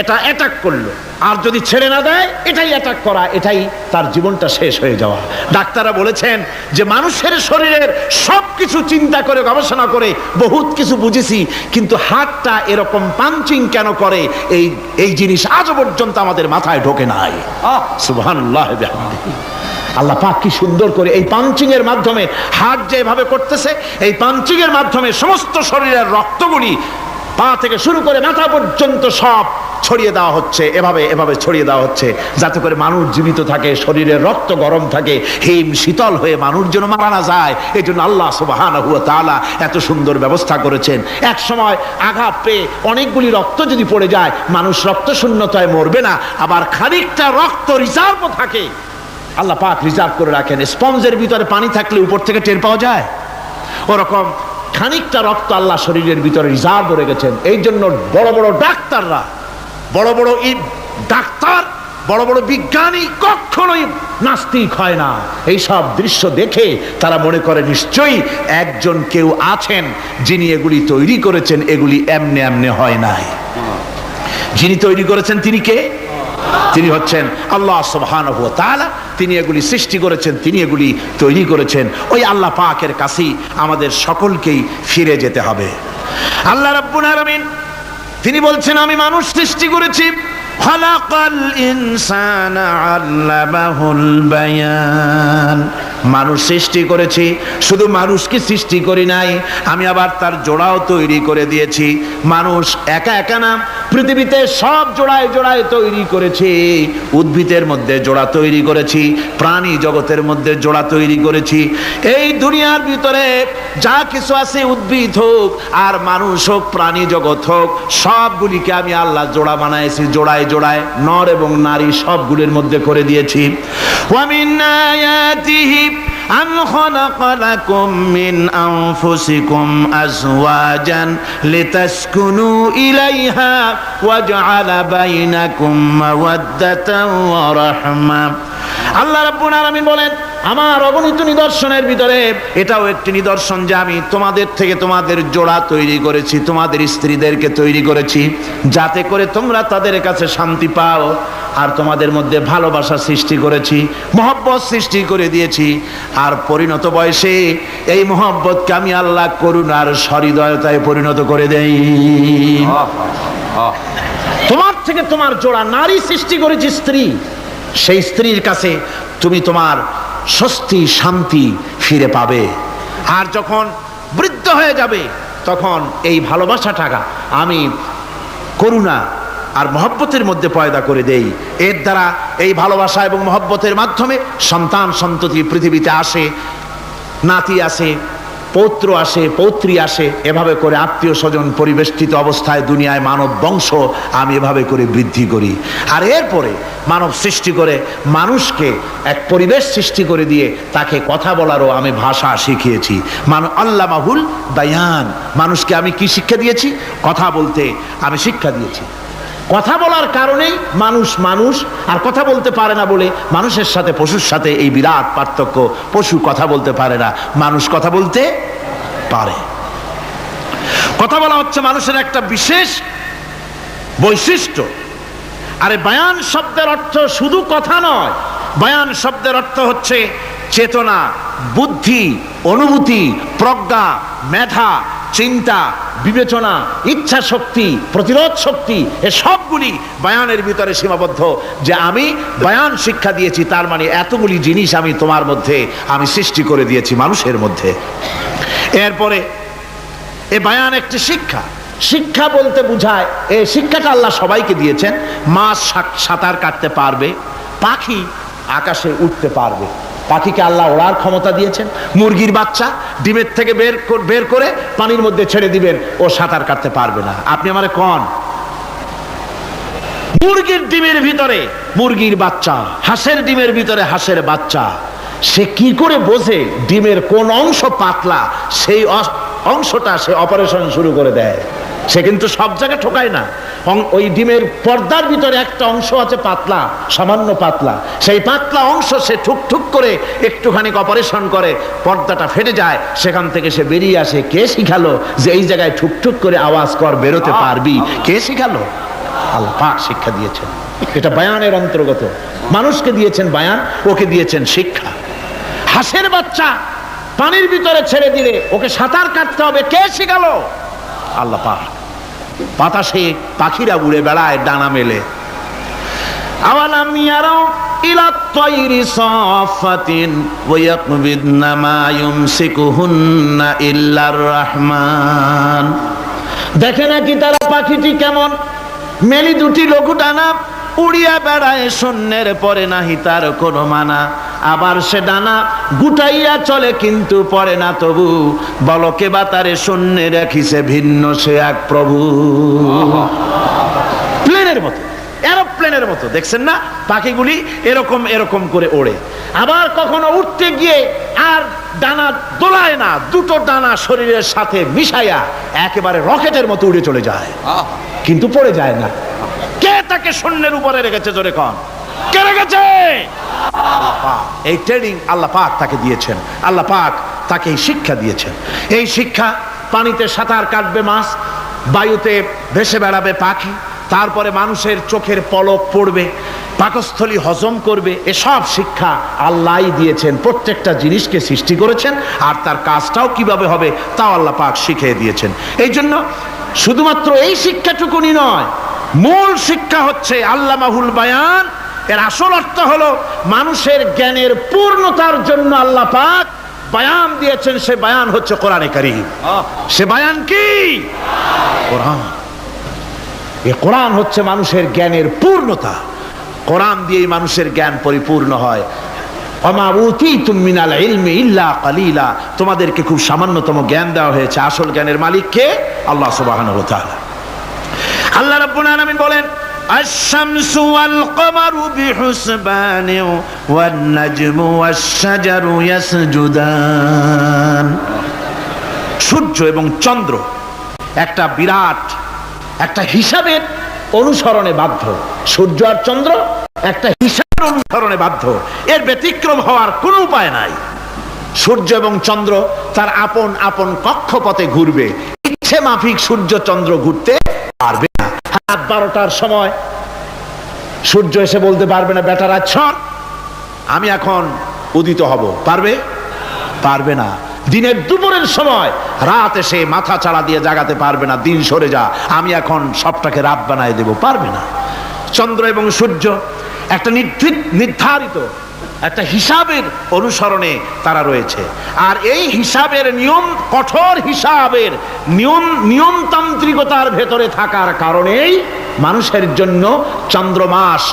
এটা অ্যাটাক করলো, আর যদি ছেড়ে না দেয়, এটাই অ্যাটাক করা, এটাই তার জীবনটা শেষ হয়ে যাওয়া। ডাক্তাররা বলেছেন যে মানুষের শরীরের সবকিছু চিন্তা করে, গবেষণা করে বহুত কিছু বুঝেছি, কিন্তু হার্টটা এরকম পাঞ্চিং কেন করে, এই জিনিস আজও পর্যন্ত আমাদের মাথায় ঢোকে নাই। সুবহানাল্লাহ বিহামদিহি। আল্লাহ পাক কি সুন্দর করে এই পাঞ্চিং এর মাধ্যমে, হার্ট যেভাবে করতেছে, এই পাঞ্চিং এর মাধ্যমে সমস্ত শরীরের রক্তগুলি পা থেকে শুরু করে মাথা পর্যন্ত সব ছড়িয়ে দেওয়া হচ্ছে, এভাবে এভাবে ছড়িয়ে দেওয়া হচ্ছে, যাতে করে মানুষ জীবিত থাকে, শরীরের রক্ত গরম থাকে, হিম শীতল হয়ে মানুষ যেন মারা না যায়। এই জন্য আল্লাহ সুবহানাহু ওয়া তাআলা এত সুন্দর ব্যবস্থা করেছেন। এক সময় আঘাত পেয়ে অনেকগুলি রক্ত যদি পড়ে যায়, মানুষ রক্ত শূন্যতায় মরবে না, আবার খানিকটা রক্ত রিজার্ভ থাকে, আল্লাহ পাক রিজার্ভ করে রাখেন। স্পঞ্জের ভিতরে পানি থাকলে উপর থেকে টের পাওয়া যায়, ওরকম খানিকটা রক্ত আল্লাহ শরীরের ভিতরে রিজার্ভ করে গেছেন। এই জন্য বড় বড় ডাক্তাররা, বড় বড় ডাক্তার, বড় বড় বিজ্ঞানী কখনোই নাস্তিক হয় না। এই সব দৃশ্য দেখে তারা মনে করে নিশ্চয়ই একজন কেউ আছেন যিনি এগুলি তৈরি করেছেন, এগুলি এমনে এমনে হয় নাই। যিনি তৈরি করেছেন তিনি কে? তিনি হচ্ছেন আল্লাহ সুবহানাহু ওয়া তাআলা। তিনি এগুলি সৃষ্টি করেছেন, তিনি এগুলি তৈরি করেছেন। ওই আল্লাহ পাকের কাছেই আমাদের সকলকেই ফিরে যেতে হবে। আল্লাহ রাব্বুল আলামিন তিনি বলছেন, আমি মানুষ সৃষ্টি করেছি। খালাকাল ইনসানা আল্লামাহুল বায়ান। মানুষ সৃষ্টি করেছি, শুধু মানুষকে সৃষ্টি করি নাই, আমি আবার তার জোড়াও তৈরি করে দিয়েছি। মানুষ একা একা না, পৃথিবীতে সব জোড়ায় জোড়ায় তৈরি করেছি। উদ্ভিদের মধ্যে জোড়া তৈরি করেছি, প্রাণী জগতের মধ্যে জোড়া তৈরি করেছি। এই দুনিয়ার ভিতরে যা কিছু আছে, উদ্ভিদ হোক আর মানুষ হোক, প্রাণী জগৎ হোক, সবগুলিকে আমি আল্লাহ জোড়া বানাইছি। জোড়ায় জোড়ায় নর এবং নারী সবগুলির মধ্যে করে দিয়েছি। ওয়া মিন আয়াতিহি আন খালাকা লাকুম মিন আনফুসিকুম আজওয়াজান লিতাসকুনু ইলাইহা ওয়া জাআলা বাইনাকুম মাওয়াদ্দাতান ওয়া রাহমা। আল্লাহ রাব্বুল আলামিন বলেন, আমার অগণিত নিদর্শনের ভিতরে এটাও একটি নিদর্শন যে আমি তোমাদের থেকে তোমাদের জোড়া তৈরি করেছি, তোমাদের স্ত্রীদেরকে তৈরি করেছি, যাতে করে তোমরা তাদের কাছে শান্তি পাও। আর তোমাদের মধ্যে ভালোবাসা সৃষ্টি করেছি, মহব্বত সৃষ্টি করে দিয়েছি। আর পরিণত বয়সে এই মহব্বতকে আমি আল্লাহ করুণার সহৃদয়তায় পরিণত করে দেই। তোমার থেকে তোমার জোড়া নারী সৃষ্টি করেছি, স্ত্রী। সেই স্ত্রীর কাছে তুমি তোমার স্বস্তি শান্তি ফিরে পাবে। আর যখন বৃদ্ধ হয়ে যাবে, তখন এই ভালোবাসাটাকে আমি করুণা আর মহব্বতের মধ্যে পয়দা করে দেই। এর দ্বারা এই ভালোবাসা এবং মহব্বতের মাধ্যমে সন্তান সন্ততি পৃথিবীতে আসে, নাতি আসে, পৌত্র আসে, পৌত্রী আসে। এভাবে করে আত্মীয় স্বজন পরিবেষ্টিত অবস্থায় দুনিয়ায় মানব বংশ আমি এভাবে করে বৃদ্ধি করি। আর এরপরে মানব সৃষ্টি করে মানুষকে এক পরিবেশ সৃষ্টি করে দিয়ে তাকে কথা বলারও আমি ভাষা শিখিয়েছি। আল্লামাহুল বায়ান। মানুষকে আমি কি শিক্ষা দিয়েছি? কথা বলতে আমি শিক্ষা দিয়েছি। কথা বলার কারণেই মানুষ মানুষ, আর কথা বলতে পারে না বলে মানুষের সাথে পশুর সাথে এই বিরাট পার্থক্য। পশু কথা বলতে পারে না, মানুষ কথা বলতে পারে। কথা বলা হচ্ছে মানুষের একটা বিশেষ বৈশিষ্ট্য। আরে বায়ান শব্দের অর্থ শুধু কথা নয়, বায়ান শব্দের অর্থ হচ্ছে চেতনা, বুদ্ধি, অনুভূতি, প্রজ্ঞা, মেধা, চিন্তা, বিবেচনা, ইচ্ছা শক্তি, প্রতিরোধ শক্তি, এ সবগুলি বায়ানের ভিতরে সীমাবদ্ধ। যে আমি বায়ান শিক্ষা দিয়েছি, তার মানে এতগুলি জিনিস আমি তোমার মধ্যে আমি সৃষ্টি করে দিয়েছি মানুষের মধ্যে। এরপরে এ বায়ান একটি শিক্ষা। শিক্ষা বলতে বোঝায়, এই শিক্ষাটা আল্লাহ সবাইকে দিয়েছেন। মাছ সাঁতার কাটতে পারবে, পাখি আকাশে উঠতে পারবে। পাখিকে আল্লাহ ওড়ার ক্ষমতা দিয়েছেন। মুরগির বাচ্চা ডিমের থেকে বের করে পানির মধ্যে ছেড়ে দিবেন, ও সাঁতার কাটতে পারবে না। আপনি আমারে কোন মুরগির ডিমের ভিতরে মুরগির বাচ্চা, হাঁসের ডিমের ভিতরে হাঁসের বাচ্চা, সে কি করে বোঝে ডিমের কোন অংশ পাতলা? সেই অংশটা সে অপারেশন শুরু করে দেয়। সে কিন্তু সব জায়গায় ঠকায় না। ওই ডিমের পর্দার ভিতরে একটা অংশ আছে পাতলা, সামান্য পাতলা। সেই পাতলা অংশ সে ঠুক করে একটুখানি অপারেশন করে, পর্দাটা ফেটে যায়, সেখান থেকে সে বেরিয়ে আসে। কে শিখালো যে এই জায়গায় ঠুক করে আওয়াজ কর, বেরোতে পারবি? কে শিখালো? আল্লাহ পাক শিক্ষা দিয়েছেন। এটা বায়ানের অন্তর্গত। মানুষকে দিয়েছেন বায়ান, ওকে দিয়েছেন শিক্ষা। হাঁসের বাচ্চা পানির ভিতরে ছেড়ে দিলে ওকে সাঁতার কাটতে হবে, কে শিখালো? আল্লাহ পাক। বাতাসে পাখিরা উড়ে বেড়ায় ডানা মেলে। আওয়ালাম ইয়ারাও ইলা তায়রি সাফাতিন ওয়া ইয়াকবিদনা মা ইউমসিকুহুন্না ইল্লার রহমান। দেখে নাকি তারা পাখিটি কেমন? মেলি দুটি লঘু ডানা, উড়িয়া বেড়ায় শূন্যের পরে নাহি তার কোনো মানা। আবার সে ডানা গুটাইয়া চলে কিন্তু পড়ে না তবু, বলকে বাতারে শূন্যে রাখিছে ভিন্ন সে এক প্রভু। প্লেনের মতো, এরোপ্লেনের মতো দেখছেন না পাখিগুলি এরকম এরকম করে ওড়ে। আবার কখনো উঠতে গিয়ে আর ডানা দোলায় না, দুটো ডানা শরীরের সাথে মিশাইয়া একেবারে রকেটের মতো উড়ে চলে যায়, কিন্তু পড়ে যায় না। কে তাকে শূন্যের উপরে রেখেছে? জোরে কন, কে রেখেছে? আল্লাহ পাক। এই ট্রেনিং আল্লাহ পাক তাকে দিয়েছেন। আল্লাহ পাক তাকে এই শিক্ষা দিয়েছেন। এই শিক্ষা, পানিতে সাঁতার কাটবে মাছ, বায়ুতে ভেসে বেড়াবে পাখি, তারপরে মানুষের চোখের পলক পড়বে, পাকস্থলী হজম করবে, এসব শিক্ষা আল্লাহই দিয়েছেন। প্রত্যেকটা জিনিসকে সৃষ্টি করেছেন, আর তার কাজটাও কিভাবে হবে তাও আল্লাহ পাক শিখিয়ে দিয়েছেন। এই জন্য শুধুমাত্র এই শিক্ষাটুকুনি নয়, মূল শিক্ষা হচ্ছে আল্লামাহুল বায়ান। এর আসল অর্থ হলো মানুষের জ্ঞানের পূর্ণতার জন্য আল্লাহ পাক বায়ান দিয়েছেন। সে বায়ান হচ্ছে কোরআনে কারীম। সে বায়ান কি? কোরআন। এই কোরআন হচ্ছে মানুষের জ্ঞানের পূর্ণতা। কোরআন দিয়েই মানুষের জ্ঞান পরিপূর্ণ হয়। ওমা উতীতুম মিনাল ইলমি ইল্লা কালিলা, তোমাদেরকে খুব সামান্যতম জ্ঞান দেওয়া হয়েছে। আসল জ্ঞানের মালিক কে? আল্লাহ সুবহানাহু ওয়া তাআলা। আল্লাহ রাব্বুল আলামিন বলেন, আশ-শামসু ওয়াল কমারু বিহুসবান ওয়ান নাজমু ওয়াশ-শাজারু ইয়াসজুদান। সূর্য এবং চন্দ্র একটা বিরাট একটা হিসাবের অনুসরণে বাধ্য। সূর্য আর চন্দ্র একটা হিসাবের অনুসরণে বাধ্য, এর ব্যতিক্রম হওয়ার কোনো উপায় নাই। সূর্য এবং চন্দ্র তার আপন আপন কক্ষপথে ঘুরবে, ইচ্ছে মাফিক সূর্য চন্দ্র ঘুরতে পারবে না। রাত 12টার সময় সূর্য এসে বলতে পারবে না, বেটা রাত ছট, আমি এখন উদিত হব। পারবে? পারবে না। দিনের দুপুরের সময় রাত এসে মাথা চাড়া দিয়ে জাগাতে পারবে না, দিন সরে যা, আমি এখন সবটাকে রাত বানায় দেব, পারবে না। চন্দ্র এবং সূর্য একটা নির্ধারিত একটা হিসাবের অনুসরণে তারা রয়েছে, আর এই হিসাবের নিয়ম, কঠোর হিসাবের নিয়মতান্ত্রিকতার ভেতরে থাকার কারণেই মানুষের জন্য চন্দ্র, মাস,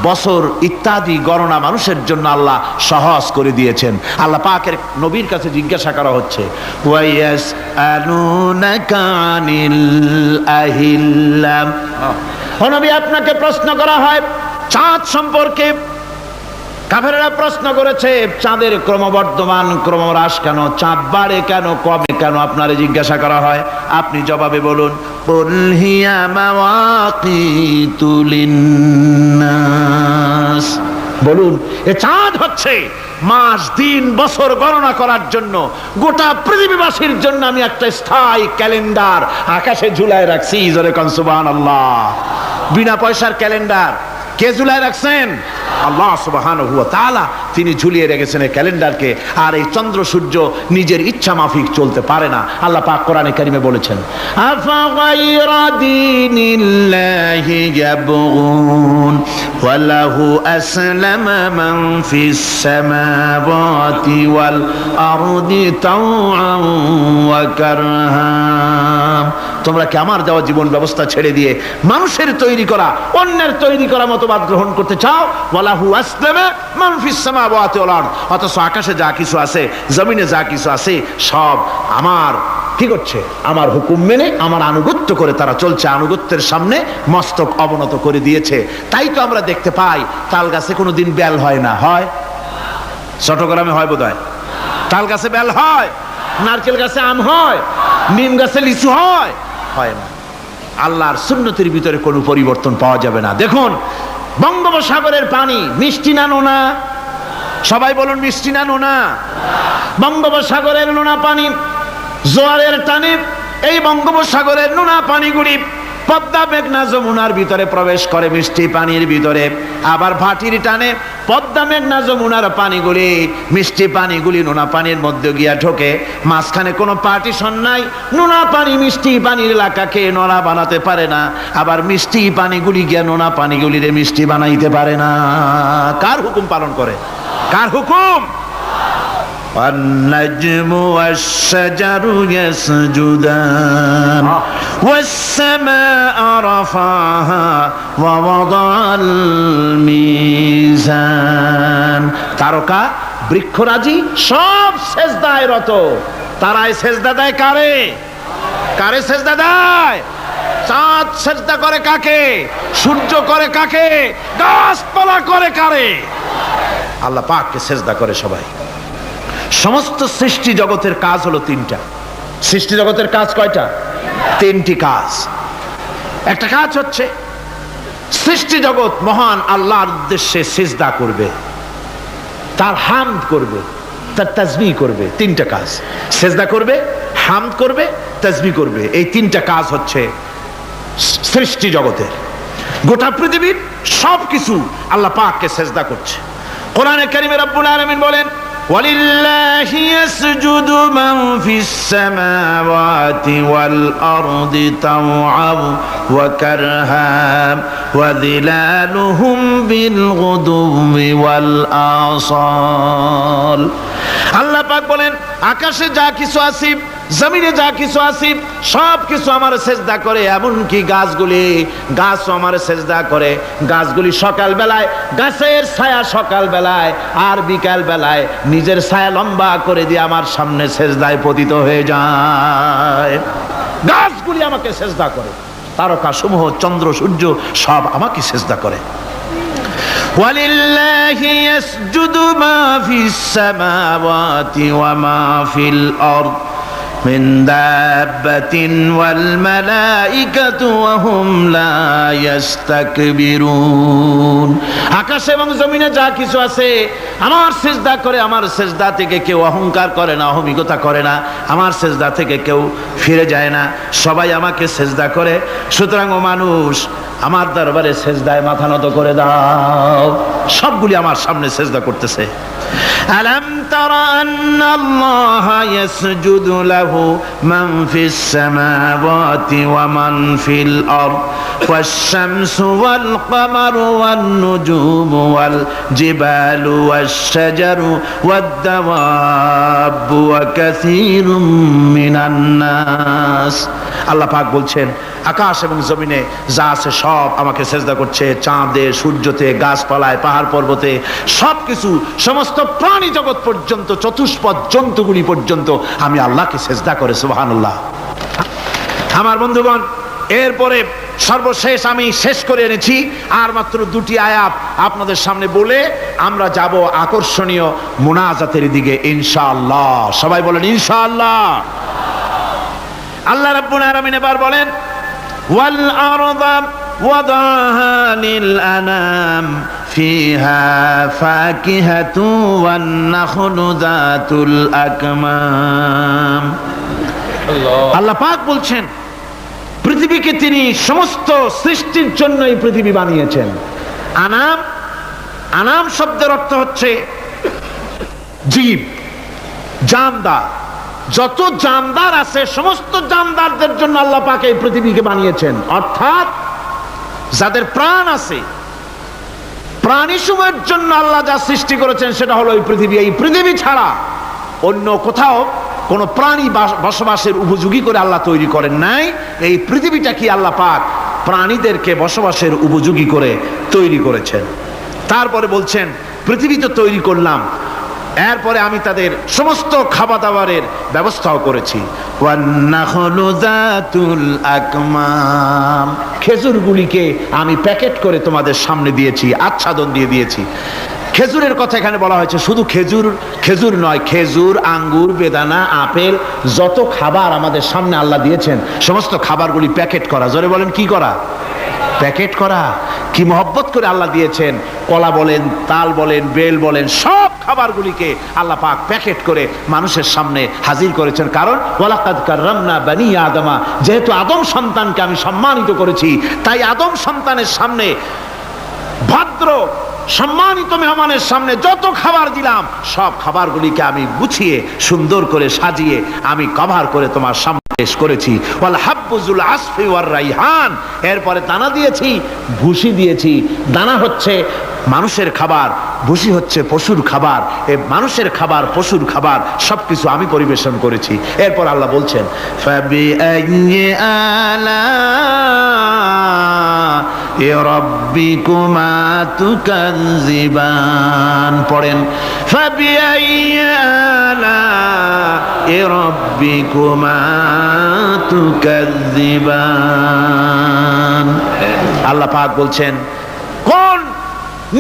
বছর ইত্যাদি গণনা মানুষের জন্য আল্লাহ সহজ করে দিয়েছেন। আল্লাহ পাকের নবীর কাছে জিজ্ঞাসা করা হচ্ছে, ওয়ায়াসআলুনাকা আনিল আহিল্লাম, ও নবী আপনাকে প্রশ্ন করা হয় চাঁদ সম্পর্কে। কাফেররা প্রশ্ন করেছে, চাঁদের ক্রমবর্ধমান ক্রমহ্রাস কেন, চাঁদ বাড়ে কেন, কমে কেন, আপনারে জিজ্ঞাসা করা হয়, আপনি জবাবে বলুন, কুল হিয়া মাওয়াকিতু লিন্নাস, বলুন এ চাঁদ হচ্ছে মাস, দিন, বছর গণনা করার জন্য, গোটা পৃথিবীবাসীর জন্য আমি একটা স্থায়ী ক্যালেন্ডার আকাশে ঝুলায় রাখছি। জোরে কোন সুবহানাল্লাহ। বিনা পয়সার ক্যালেন্ডার কে ঝুলায় রাখছেন? আল্লাহ সুবহানাহু ওয়া তাআলা। তিনি ঝুলিয়ে রেখেছেন এই ক্যালেন্ডারকে। আর এই চন্দ্র সূর্য নিজের ইচ্ছা মাফিক চলতে পারে না। আল্লাহ পাক কোরআনে কারিমে বলেছেন, আফা গায়রা দীনিল্লাহি ইয়াবগুন ওয়া লাহু আসলামা মান ফিস সামাওয়াতি ওয়াল আরদি তাওআন ওয়া কারহা। তোমরা কি আমার দেওয়া জীবন ব্যবস্থা ছেড়ে দিয়ে মানুষের তৈরি করা, অন্যের তৈরি করা মতবাদ গ্রহণ করতে চাও? ওয়ালাহু আসলামা মান ফিস সামাওয়াতি ওয়াল আরদ, অথচ আকাশে যা কিছু আছে, জমিনে যা কিছু আছে, সব আমার কি করছে? আমার হুকুম মেনে, আমার আনুগত্য করে তারা চলছে। আনুগত্যের সামনে মস্তক অবনত করে দিয়েছে। তাই তো আমরা দেখতে পাই তাল গাছে কোনোদিন বেল হয় না। হয়? চট্টগ্রামে হয় বোধহয়। তাল গাছে বেল হয়, নারকেল গাছে আম হয়, নিম গাছে লিচু হয়? হয় না। আল্লাহর সুন্নতের ভিতরে কোনো পরিবর্তন পাওয়া যাবে না। দেখুন বঙ্গোপসাগরের পানি মিষ্টি না নোনা? সবাই বলুন মিষ্টি না নোনা? বঙ্গোপসাগরের নোনা পানি জোয়ারের টানে এই বঙ্গোপসাগরের নোনা পানিগুলি পদ্মা মেঘনা যমুনার ভিতরে প্রবেশ করে মিষ্টি পানির ভিতরে, আবার ভাটির টানে পদ্মা মেঘনা যমুনার পানিগুলি, মিষ্টি পানিগুলি নোনা পানির মধ্যে গিয়া ঢোকে। মাঝখানে কোনো পার্টিশন নাই। নোনা পানি মিষ্টি পানির এলাকাকে নোনা বানাতে পারে না, আবার মিষ্টি পানিগুলি গিয়া নোনা পানিগুলিরে মিষ্টি বানাইতে পারে না। কার হুকুম পালন করে? কার হুকুম? والنجم والشجر يسجدان والسماء رفعها ووضع الميزان। তারকা বৃক্ষরাজি সব সেজদায় রত। তারাই সেজদা দেয় কারে? কারে সেজদা দেয়? চাঁদ সেজদা করে কাকে? সূর্য করে কাকে? গাছপালা করে কারে? আল্লাহ পাককে সেজদা করে সবাই। সমস্ত সৃষ্টি জগতের কাজ হলো তিনটা। সৃষ্টি জগতের কাজ কয়টা? তিনটি কাজ। একটা কাজ হচ্ছে সৃষ্টি জগৎ মহান আল্লাহর উদ্দেশ্যে সিজদা করবে, তার হামদ করবে, তার তাসবিহ করবে। তিনটা কাজ, সিজদা করবে, হামদ করবে, তাসবিহ করবে। এই তিনটা কাজ হচ্ছে সৃষ্টি জগতের। গোটা পৃথিবীর সবকিছু আল্লাহ পাককে সেজদা করছে। কোরআনে কারীমে রব্বুল আলামিন বলেন, ওয়ালিল্লাহি ইয়াসজুদু মান ফিস সামাওয়াতি ওয়াল আরদি তাওআন ওয়া কারহা ওয়া যিলালুহুম বিল গুদুবি ওয়াল আসাল। আল্লাহ পাক বলেন, আকাশে যা কিছু আছে, জমিনে যা কিছু আছে, সব কিছু আমার সেজদা করে। এমনকি গাছও আমার সেজদা করে। গাছগুলি সকাল বেলায়, গাছের ছায়া সকাল বেলায় আর বিকাল বেলায় নিজের ছায়া লম্বা করে দিয়ে আমার সামনে সেজদায় পতিত হয়ে যায়। গাছগুলি আমাকে সেজদা করে, তারকা সমূহ, চন্দ্র সূর্য সব আমাকে সেজদা করে। ওয়ালিল্লাহি ইয়াসজুদু মা ফিস সামাওয়াতি ওয়া মা ফিল আরদ মিন দাব্বাতিন ওয়াল মালাইকাতু ওয়া হুম লা ইস্তাকবিরুন। আকাশ এবং জমিনে যা কিছু আছে আমার সিজদা করে। আমার সিজদা থেকে কেউ অহংকার করে না, অহমিকতা করে না। আমার সিজদা থেকে কেউ ফিরে যায় না, সবাই আমাকে সিজদা করে। সুতরাং ও মানুষ, আমার দরবারে সেজদায় মাথা নত করে দাও। সবগুলি আমার সামনে সেজদা করতেছে। আলাম তারা আন্নাল্লাহা ইয়াসজুদু লাহু মান ফিস সামাওয়াতি ওয়া মান ফিল আরদ ওয়াশ-শামসু ওয়াল কামারু ওয়ান নুজুমু ওয়াল জিবালু ওয়াশ-শাজারু ওয়াদ-দাওয়াবু ওয়া কাসীরুম মিনান নাস। আল্লাহ পাক বলছেন, আকাশ এবং জমিনে যা আছে সব আমাকে সেজদা করছে। চাঁদে, সূর্যতে, গাছপালায়, পাহাড় পর্বতে সবকিছু, সমস্ত প্রাণী জগৎ পর্যন্ত, চতুষ্পদ জন্তুগুলি পর্যন্ত আমি আল্লাহকে সেজদা করে। সুবহানাল্লাহ। আমার বন্ধুগণ, এরপরে সর্বশেষ আমি শেষ করে এনেছি আর মাত্র দুটি আয়াত আপনাদের সামনে বলে আমরা যাব আকর্ষণীয় মুনাজাতের দিকে ইনশাআল্লাহ। সবাই বলেন ইনশাআল্লাহ। আল্লাহ রাব্বুল আলামিন এবার বলেন, ওয়াল আরদা ওয়াদাহা লিল আনাম ফিহা ফাকিহাতু ওয়ান নাখলু যাতুল আকমাম। আল্লাহ পাক বলছেন, পৃথিবীকে তিনি সমস্ত সৃষ্টির জন্য এই পৃথিবী বানিয়েছেন। আনাম, আনাম শব্দের অর্থ হচ্ছে জীব, জানদার। যত জানদার আছে সমস্ত জানদারদের জন্য আল্লাহ পাক এই পৃথিবীকে বানিয়েছেন। অর্থাৎ যাদের প্রাণ আছে, প্রাণী সমূহের জন্য আল্লাহ যা সৃষ্টি করেছেন সেটা হলো এই পৃথিবী। এই পৃথিবী ছাড়া অন্য কোথাও কোনো প্রাণী বসবাসের উপযোগী করে আল্লাহ তৈরি করেন নাই। এই পৃথিবীটা কি আল্লাহ পাক প্রাণীদেরকে বসবাসের উপযোগী করে তৈরি করেছেন। তারপরে বলছেন, পৃথিবী তো তৈরি করলাম, এরপরে আমি তাদের সমস্ত খাবার দাবারের ব্যবস্থাও করেছি। খেজুরগুলিকে আমি প্যাকেট করে তোমাদের সামনে দিয়েছি, আচ্ছাদন দিয়ে দিয়েছি। খেজুরের কথা এখানে বলা হয়েছে, শুধু খেজুর নয়, খেজুর, আঙ্গুর, বেদানা, আপেল, যত খাবার আমাদের সামনে আল্লাহ দিয়েছেন সমস্ত খাবারগুলি প্যাকেট করা। জোরে বলেন, কি করা? প্যাকেট করা। কি মহব্বত করে আল্লাহ দিয়েছেন। কলা বলেন, তাল বলেন, বেল বলেন, সব খাবারগুলিকে আল্লাহ পাক প্যাকেট করে মানুষের সামনে হাজির করেছেন। কারণ ওয়ালাকাদ কাররামনা বানি আদমা, যেহেতু আদম সন্তানকে আমি সম্মানিত করেছি, তাই আদম সন্তানের সামনে, ভদ্র সম্মানিত মেহমানের সামনে যত খাবার দিলাম সব খাবারগুলিকে আমি গুছিয়ে সুন্দর করে সাজিয়ে আমি কভার করে তোমার সামনে পেশ করেছি। ওয়াল হাব্বুজুল আসফি ওয়ার রাইহান, এরপরে দানা দিয়েছি, ভুসি দিয়েছি। দানা হচ্ছে মানুষের খাবার, ভুসি হচ্ছে পশুর খাবার। এই মানুষের খাবার, পশুর খাবার সবকিছু আমি পরিবেশন করেছি। এরপর আল্লাহ বলছেন, ফাবিআইয়ি আলা'i রাব্বিকুমা তুকাযযিবান। পড়েন, ফাবিআইয়ি আলা'i রাব্বিকুমা তুকাযযিবান। আল্লাহ পাক বলছেন, কোন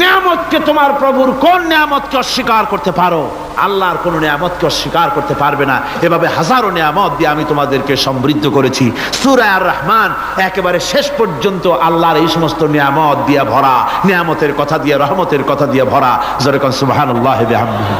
নিয়ামতকে, তোমার প্রভুর কোন নিয়ামতকে অস্বীকার করতে পারো? আল্লাহর কোন নিয়ামতকে অস্বীকার করতে পারবে না। এভাবে হাজারো নিয়ামত দিয়ে আমি তোমাদেরকে সমৃদ্ধ করেছি। সূরা আর রহমান একেবারে শেষ পর্যন্ত আল্লাহর এই সমস্ত নিয়ামত দিয়ে ভরা, নিয়ামতের কথা দিয়ে, রহমতের কথা দিয়ে ভরা। জোরে কোন সুবহানাল্লাহি ওয়া বিহামদিহি।